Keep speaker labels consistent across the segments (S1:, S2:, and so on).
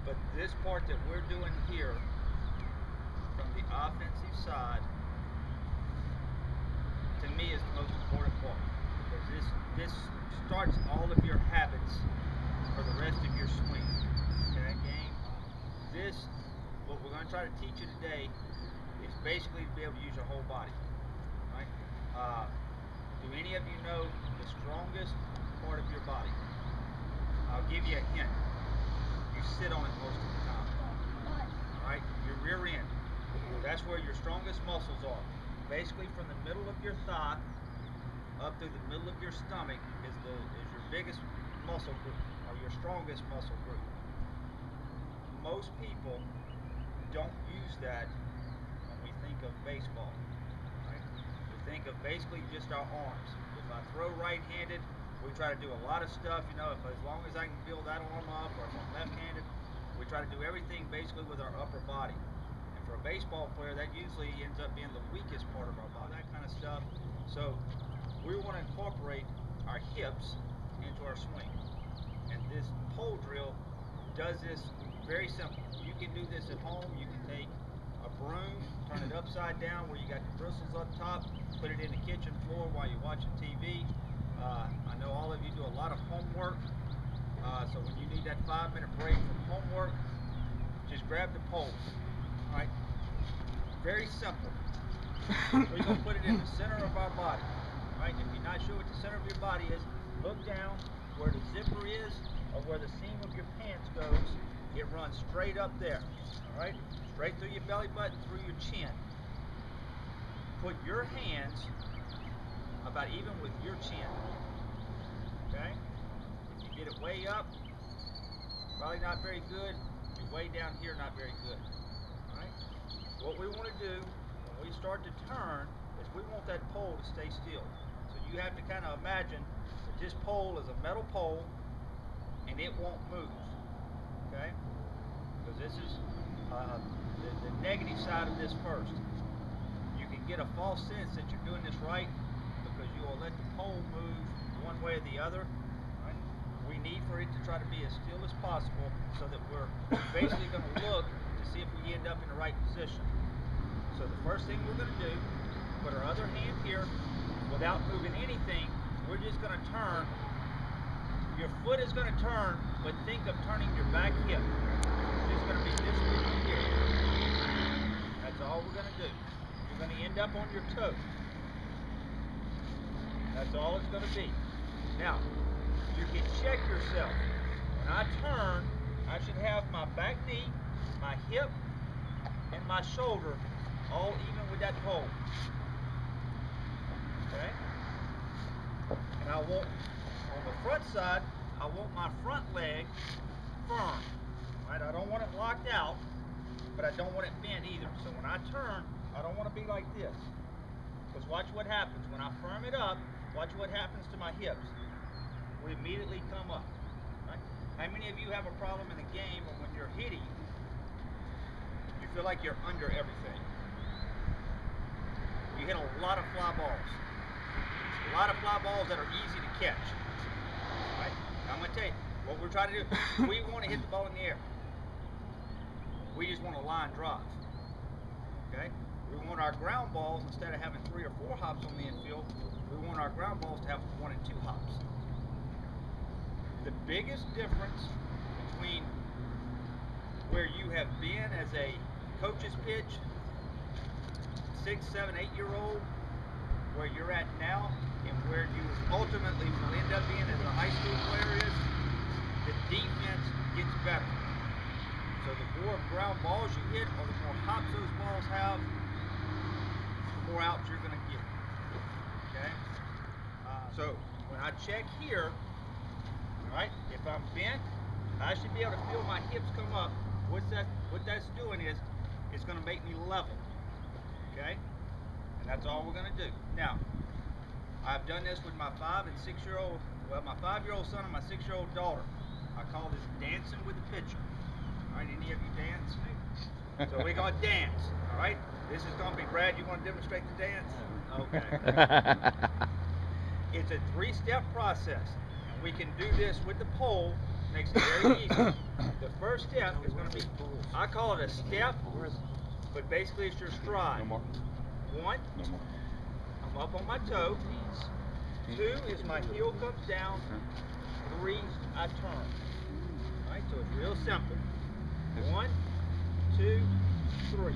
S1: But this part that we're doing here, from the offensive side, to me is the most important part, because this starts all of your habits for the rest of your swing. Okay, game. What we're going to try to teach you today is basically to be able to use your whole body. Right? Do any of you know the strongest part of your body? I'll give you a hint. You sit on it most of the time. Alright? Your rear end. That's where your strongest muscles are. Basically from the middle of your thigh up through the middle of your stomach is your biggest muscle group, or your strongest muscle group. Most people don't use that when we think of baseball. Right? We think of basically just our arms. If I throw right-handed, we try to do a lot of stuff, you know, as long as I can build that arm up, or if I'm left-handed, we try to do everything basically with our upper body. And for a baseball player, that usually ends up being the weakest part of our body, that kind of stuff. So we want to incorporate our hips into our swing. And this pole drill does this very simple. You can do this at home. You can take a broom, turn it upside down where you got the bristles up top, put it in the kitchen floor while you're watching TV. I know all of you do a lot of homework, so when you need that 5-minute break from homework, just grab the pole. All right? Very simple. We're going to put it in the center of our body. Right? If you're not sure what the center of your body is, look down where the zipper is, or where the seam of your pants goes. It runs straight up there. All right? Straight through your belly button, through your chin. Put your hands about even with your chin. Okay? If you get it way up, probably not very good. If you're way down here, not very good. All right? What we want to do when we start to turn is we want that pole to stay still. So you have to kind of imagine that this pole is a metal pole and it won't move. Okay? Because this is the negative side of this first. You can get a false sense that you're doing this right because you will let the pole move one way or the other. Right? We need for it to try to be as still as possible so that we're basically going to look to see if we end up in the right position. So the first thing we're going to do, put our other hand here without moving anything. We're just going to turn. Your foot is going to turn, but think of turning your back hip. It's just going to be this big here. That's all we're going to do. You're going to end up on your toe. That's all it's going to be. Now, you can check yourself. When I turn, I should have my back knee, my hip, and my shoulder all even with that pole. Okay? And I want, on the front side, I want my front leg firm. Right? I don't want it locked out, but I don't want it bent either. So when I turn, I don't want to be like this. Because watch what happens. When I firm it up, watch what happens to my hips. We immediately come up. Right? How many of you have a problem in a game or when you're hitting, you feel like you're under everything? You hit a lot of fly balls. A lot of fly balls that are easy to catch. Right? I'm going to tell you, what we're trying to do, we want to hit the ball in the air. We just want a line drive. Okay? We want our ground balls, instead of having 3 or 4 hops on the infield, we want our ground balls to have 1 and 2 hops. The biggest difference between where you have been as a coach's pitch, 6, 7, 8-year-old, where you're at now, and where you ultimately will end up being as a high school player is, the defense gets better. So the more ground balls you hit, or the more hops those balls have, the more outs you're going to get. Okay? So when I check here, all right, if I'm bent, I should be able to feel my hips come up. What that's doing is, it's going to make me level. Okay? And that's all we're going to do. Now, I've done this with my 5 and 6-year-old, well, my 5-year-old son and my 6-year-old daughter. I call this dancing with the pitcher. All right, any of you dance? So we're going to dance. All right? This is going to be, Brad, you want to demonstrate the dance? Okay. It's a 3-step process. And we can do this with the pole, makes it very easy. The first step is going to be, I call it a step, but basically it's your stride.
S2: No more.
S1: One,
S2: No more.
S1: I'm up on my toe. Two is my heel comes down. Three, I turn. Alright, so it's real simple. 1, 2, 3.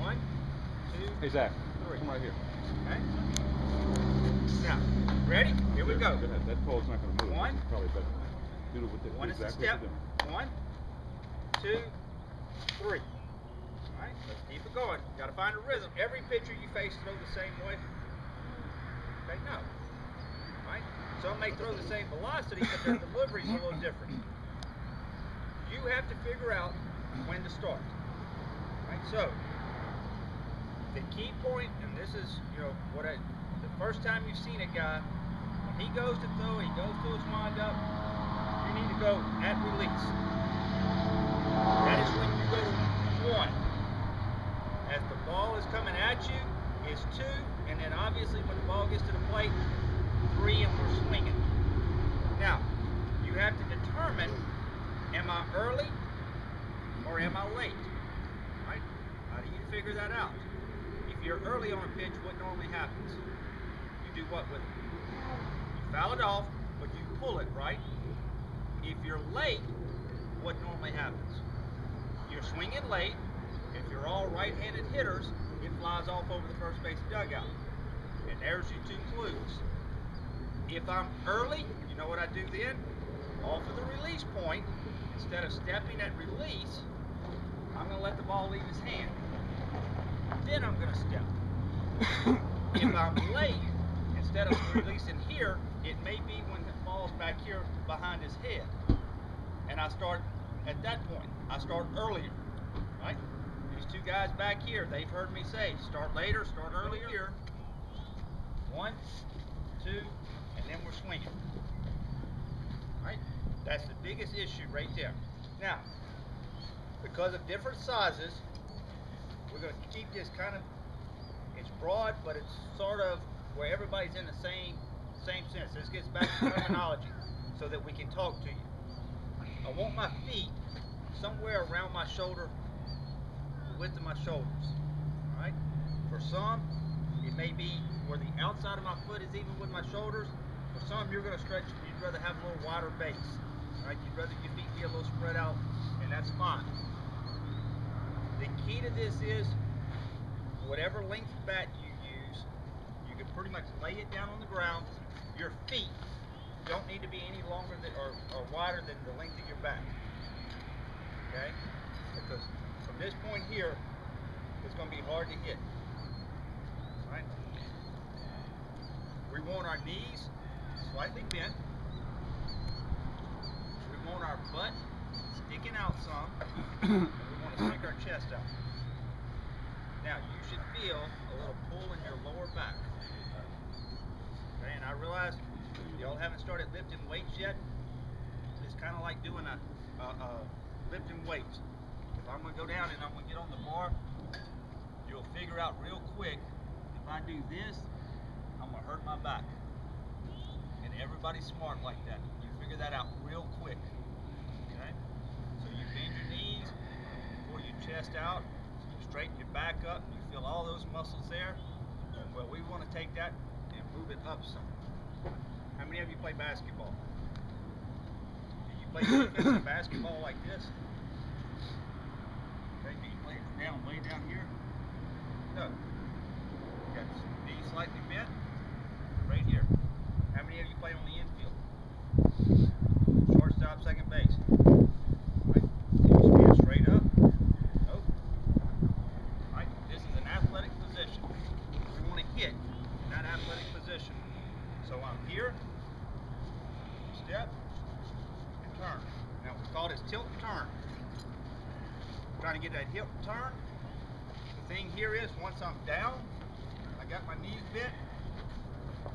S1: 1, 2,
S2: Hey Zach,
S1: 3.
S2: come right here.
S1: Okay? Now, ready? Here we go.
S2: Go ahead. That pole's not going to move.
S1: One.
S2: It's probably better. Do it with the
S1: One is the
S2: exactly
S1: step.
S2: what
S1: 1, 2, 3. Alright, let's keep it going. You gotta find a rhythm. Every pitcher you face throw the same way. Okay, no. Alright? Some may throw the same velocity, but their delivery's a little different. You have to figure out when to start. Alright, so the key point, and this is, the first time you've seen a guy, when he goes to throw, he goes to his windup, you need to go at release. That is when you go to 1. As the ball is coming at you, is 2, and then obviously when the ball gets to the plate, 3, and we're swinging. Now, you have to determine, am I early or am I late? Right? How do you figure that out? If you're early on a pitch, what normally happens? You do what with it? You foul it off, but you pull it, right? If you're late, what normally happens? You're swinging late. If you're all right-handed hitters, it flies off over the first base dugout. And there's your 2 clues. If I'm early, you know what I do then? Off of the release point, instead of stepping at release, I'm going to let the ball leave his hand. Then I'm going to step. If I'm late, instead of releasing here, it may be when the ball's back here behind his head. And I start at that point. I start earlier, right? These 2 guys back here, they've heard me say, start later, start earlier. 1, 2, and then we're swinging. Right? That's the biggest issue right there. Now, because of different sizes, we're going to keep this kind of, it's broad, but it's sort of where everybody's in the same sense. This gets back to terminology so that we can talk to you. I want my feet somewhere around my shoulder, the width of my shoulders. Alright? For some, it may be where the outside of my foot is even with my shoulders. For some, you're going to stretch, you'd rather have a little wider base. Alright? You'd rather your feet be a little spread out, and that's fine. The key to this is, whatever length bat you use, you can pretty much lay it down on the ground. Your feet don't need to be any longer than, or wider than the length of your back. Okay? Because from this point here, it's going to be hard to hit. Right? We want our knees slightly bent. We want our butt sticking out some. And we want to stick our chest out. Now, you should feel a little pull in your lower back. Okay, and I realize y'all haven't started lifting weights yet. It's kind of like doing a lifting weights. If I'm going to go down and I'm going to get on the bar, you'll figure out real quick, if I do this, I'm going to hurt my back. And everybody's smart like that. You figure that out real quick. Okay? So you bend your knees, pull your chest out, you straighten your back up, you feel all those muscles there. Well, we want to take that and move it up some. How many of you play basketball? Do you play defensive basketball like this? Okay, do you play it down, way down here? No. You got knees slightly bent, right here. How many of you play on the infield? Shortstop, second base. Right. Can you stand straight up? Nope. Right. This is an athletic position. We want to hit in that athletic position. So I'm here, step, and turn. Now we call this tilt and turn. Trying to get that hip turn. The thing here is, once I'm down, I got my knees bent,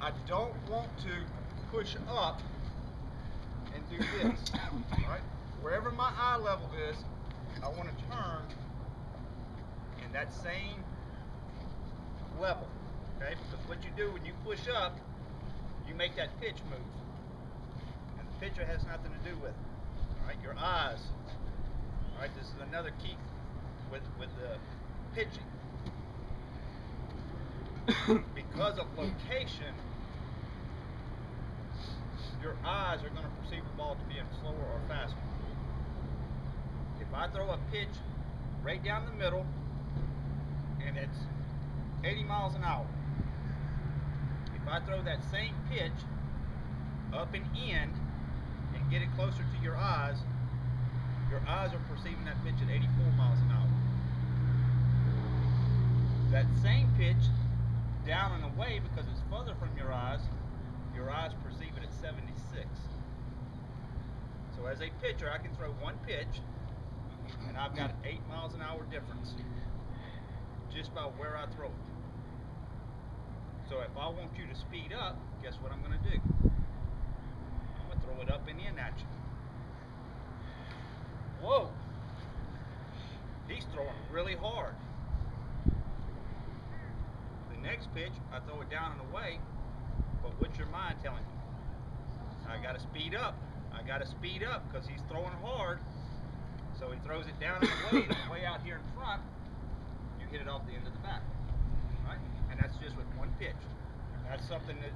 S1: I don't want to push up and do this. Right? Wherever my eye level is, I want to turn in that same level. Okay? Because what you do when you push up, you make that pitch move. And pitcher has nothing to do with it. All right, your eyes. All right, this is another key with the pitching. Because of location, your eyes are going to perceive the ball to be slower or faster. If I throw a pitch right down the middle and it's 80 miles an hour, if I throw that same pitch up and in and get it closer to your eyes are perceiving that pitch at 84 miles an hour. That same pitch down and away, because it's further from your eyes perceive it at 76. So as a pitcher, I can throw one pitch and I've got 8 miles an hour difference just by where I throw it. So if I want you to speed up, guess what I'm going to do? I'm going to throw it up and in at you. Whoa! He's throwing really hard. The next pitch, I throw it down and away, but what's your mind telling you? I got to speed up. I got to speed up because he's throwing hard. So he throws it down and away, and way out here in front, you hit it off the end of the bat. Right? And that's just with one pitch. That's something that